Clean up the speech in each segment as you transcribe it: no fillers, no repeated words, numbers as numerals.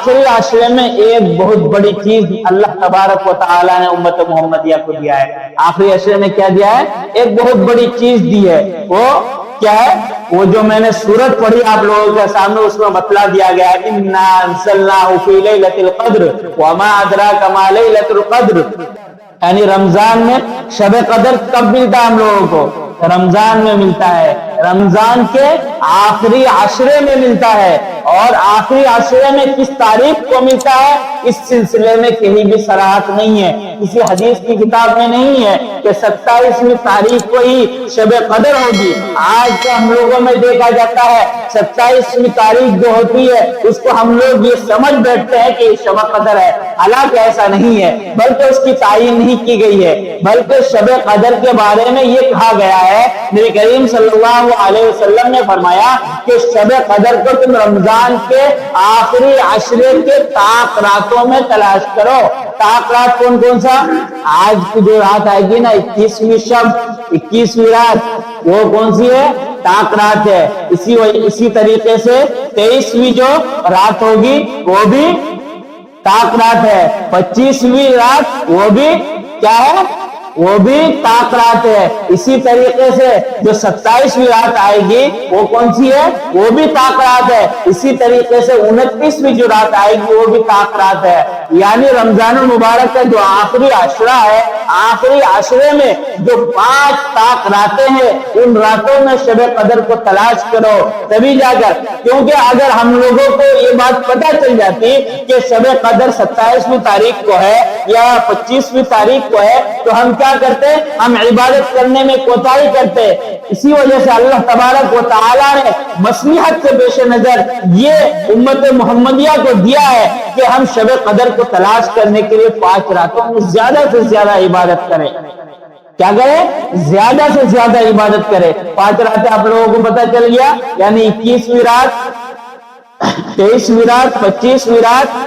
آخری عشرے میں ایک بہت بڑی چیز اللہ تبارک و تعالی نے امت محمدیہ کو دیا ہے. آخری عشرے میں کیا دیا ہے؟ ایک بہت بڑی چیز دی ہے. وہ کیا ہے؟ وہ جو میں نے سورت پڑھی آپ لوگوں کے سامنے، اس میں بتلا دیا گیا ہے اِنَّا أَنزَلْنَاهُ فِي لَيْلَةِ الْقَدْرِ وَمَا أَدْرَاكَ مَا لَيْلَةُ الْقَدْرِ. یعنی رمضان میں شب قدر کب ملتا ہے ہم لوگوں کو؟ رمضان میں ملتا ہے. رمضان کے آخری عشرے میں ملتا ہے. اور آخری عشرے میں کس تاریخ کو ملتا ہے اس سلسلے میں کہیں بھی صراحت نہیں ہے، کسی حدیث کی کتاب میں نہیں ہے کہ 27ویں تاریخ کو ہی شب قدر ہوگی. آج تو ہم لوگوں میں دیکھا جاتا ہے 27ویں تاریخ جو ہوتی ہے اس کو ہم لوگ یہ سمجھ بیٹھتے ہیں کہ شب قدر ہے، حالانکہ ایسا نہیں ہے، بلکہ اس کی تعین نہیں کی گئی ہے. بلکہ شب قدر کے بارے میں یہ کہا گیا ہے، نبی کریم صلی اللہ علیہ وسلم نے فرمایا کہ شب قدر کو تم رمضان کے آخری عشرے کے طاق راتوں میں تلاش کرو. طاق رات کون کون سا؟ آج کی جو رات آئے گی نا 21ویں شب، 21ویں رات، وہ کون سی ہے؟ طاق رات ہے. اسی طریقے سے 23ویں جو رات ہوگی وہ بھی طاق رات ہے. 25ویں رات وہ بھی کیا ہے؟ وہ بھی طاق رات ہے. اسی طریقے سے جو 27ویں رات آئے گی وہ کون سی ہے؟ وہ بھی طاق رات ہے. اسی طریقے سے 29ویں جو رات آئے گی وہ بھی طاق رات ہے. یعنی رمضان المبارک کا جو آخری عشرہ ہے، آخری عشرے میں جو 5 طاق راتیں ہیں، ان راتوں میں شب قدر کو تلاش کرو تبھی جا کر. کیونکہ اگر ہم لوگوں کو یہ بات پتہ چل جاتی کہ شب قدر 27ویں تاریخ کو ہے یا 25ویں تاریخ کو ہے تو ہم کیا کرتے؟ ہم عبادت کرنے میں کوتاہی کرتے. اسی وجہ سے اللہ تبارک و تعالی نے مصلحت سے پیش نظر یہ امت محمدیہ کو دیا ہے کہ ہم شب قدر کو تلاش کرنے کے لیے 5 راتوں میں زیادہ سے زیادہ عبادت کریں. کیا کریں؟ زیادہ سے زیادہ عبادت کریں. 5 راتیں آپ لوگوں کو پتہ چل گیا، یعنی 21ویں رات، 23ویں رات، 25ویں رات،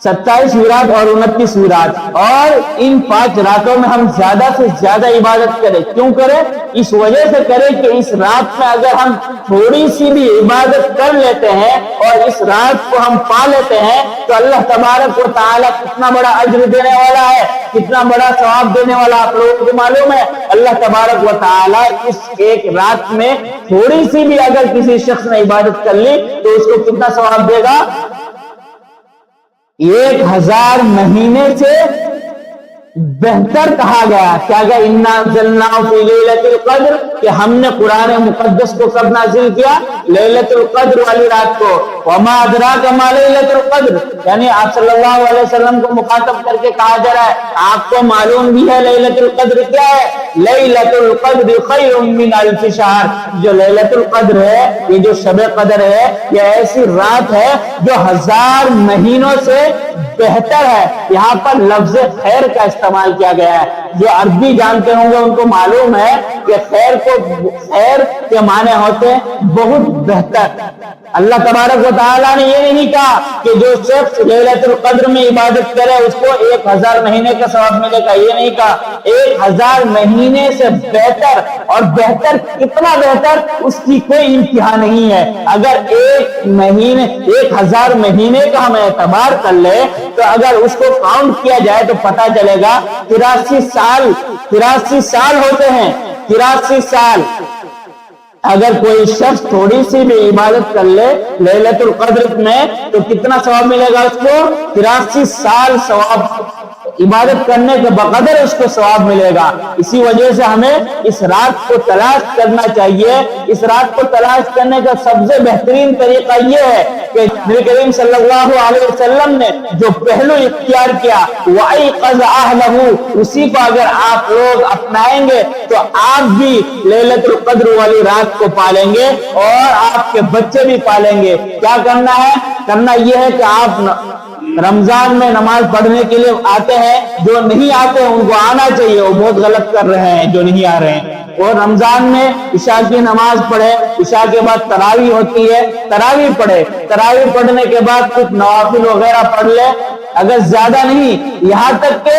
27ویں رات اور 29ویں رات. اور ان 5 راتوں میں ہم زیادہ سے زیادہ عبادت کریں. کیوں کریں؟ اس وجہ سے کریں کہ اس رات میں اگر ہم تھوڑی سی بھی عبادت کر لیتے ہیں اور اس رات کو ہم پا لیتے ہیں تو اللہ تبارک و تعالی کتنا بڑا اجر دینے والا ہے، کتنا بڑا ثواب دینے والا آپ لوگوں کو معلوم ہے. اللہ تبارک و تعالی اس ایک رات میں تھوڑی سی بھی اگر کسی شخص نے عبادت کر لی تو اس کو کتنا ثواب دے گا؟ 1000 مہینے سے بہتر کہا گیا. کیا گیا؟ اِنَّا أَنزَلْنَاهُ فِي لَيْلَةِ الْقَدْرِ، کہ ہم نے قرآن مقدس کو کب نازل کیا؟ لیلۃ القدر والی رات کو. وَمَا أَدْرَاكَ مَا لَيْلَةُ الْقَدْرِ، یعنی آپ صلی اللہ علیہ وسلم کو مخاطب کر کے کہا جا رہا ہے آپ کو معلوم بھی ہے لیلۃ القدر کیا ہے؟ لیلۃ القدر خیر من الف شہر. جو لیلۃ القدر ہے، یہ جو شب قدر ہے، یہ ایسی رات ہے جو 1000 مہینوں سے بہتر ہے. یہاں پر لفظ خیر کا استعمال کیا گیا ہے. جو عربی جانتے ہوں گے ان کو معلوم ہے کہ خیر کے معنی ہوتے ہیں بہت بہتر. اللہ تبارک و تعالیٰ نے یہ نہیں کہا کہ جو شخص لیلۃ القدر میں عبادت کرے اس کو 1000 مہینے کا ثواب ملے گا. یہ نہیں کہا. 1000 مہینے سے بہتر، اور بہتر کتنا بہتر اس کی کوئی انتہا نہیں ہے. اگر 1000 مہینے کا ہم اعتبار کر لے تو اگر اس کو کاؤنٹ کیا جائے تو پتا چلے گا 83 سال ہوتے ہیں. 83 سال. اگر کوئی شخص تھوڑی سی بھی عبادت کر لے لیلۃ القدر میں تو کتنا ثواب ملے گا اس کو؟ 83 سال ثواب عبادت کرنے کے بقدر اس کو ثواب ملے گا. اسی وجہ سے ہمیں اس رات کو تلاش کرنا چاہیے. اس رات کو تلاش کرنے کا سب سے بہترین طریقہ یہ ہے کہ نبی کریم صلی اللہ علیہ وسلم نے جو پہلو اختیار کیا وَأَيْقَظَ أَهْلَهُ، اسی کو اگر آپ لوگ اپنائیں گے تو آپ بھی لیلۃ القدر والی رات کو پالیں گے اور آپ کے بچے بھی پالیں گے. کیا کرنا ہے؟ کرنا یہ ہے کہ آپ رمضان میں نماز پڑھنے کے لیے آتے ہیں، جو نہیں آتے ہیں ان کو آنا چاہیے. وہ بہت غلط کر رہے ہیں جو نہیں آ رہے ہیں. اور رمضان میں عشاء کی نماز پڑھے، عشاء کے بعد تراویح ہوتی ہے، تراویح پڑھے. تراویح پڑھنے کے بعد کچھ نوافل وغیرہ پڑھ لے. اگر زیادہ نہیں، یہاں تک کہ